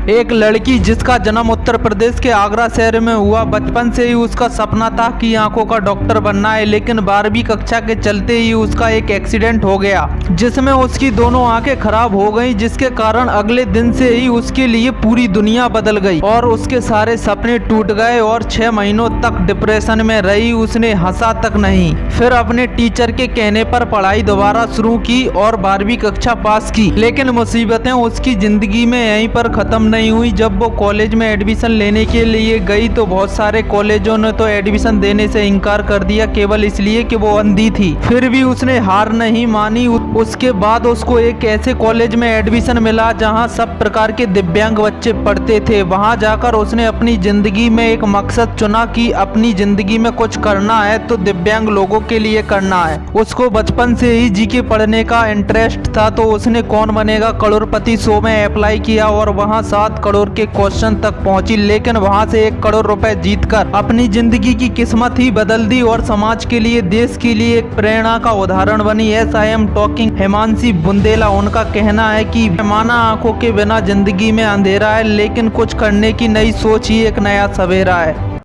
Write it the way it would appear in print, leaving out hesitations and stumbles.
एक लड़की जिसका जन्म उत्तर प्रदेश के आगरा शहर में हुआ। बचपन से ही उसका सपना था कि आंखों का डॉक्टर बनना है, लेकिन 12वीं कक्षा के चलते ही उसका एक एक्सीडेंट हो गया जिसमें उसकी दोनों आंखें खराब हो गईं, जिसके कारण अगले दिन से ही उसके लिए पूरी दुनिया बदल गई और उसके सारे सपने टूट गए और 6 महीनों तक डिप्रेशन में रही। उसने हंसा तक नहीं। फिर अपने टीचर के कहने पर पढ़ाई दोबारा शुरू की और 12वीं कक्षा पास की, लेकिन मुसीबतें उसकी जिंदगी में यहीं पर खत्म नहीं हुई। जब वो कॉलेज में एडमिशन लेने के लिए गई तो बहुत सारे कॉलेजों ने तो एडमिशन देने से इनकार कर दिया, केवल इसलिए कि वो अंधी थी। फिर भी उसने हार नहीं मानी। उसके बाद उसको एक ऐसे कॉलेज में एडमिशन मिला जहां सब प्रकार के दिव्यांग बच्चे पढ़ते थे। वहां जाकर उसने अपनी जिंदगी में एक मकसद चुना कि अपनी जिंदगी में कुछ करना है तो दिव्यांग लोगों के लिए करना है। उसको बचपन से ही जीके पढ़ने का इंटरेस्ट था, तो उसने कौन बनेगा करोड़पति शो में अप्लाई किया और वहां 7 करोड़ के क्वेश्चन तक पहुंची, लेकिन वहां से 1 करोड़ रुपए जीतकर अपनी जिंदगी की किस्मत ही बदल दी और समाज के लिए, देश के लिए एक प्रेरणा का उदाहरण बनी। S I am talking Himanshi Bundela. उनका कहना है कि माना आंखों के बिना जिंदगी में अंधेरा है, लेकिन कुछ करने की नई सोच ही एक नया सवेरा है।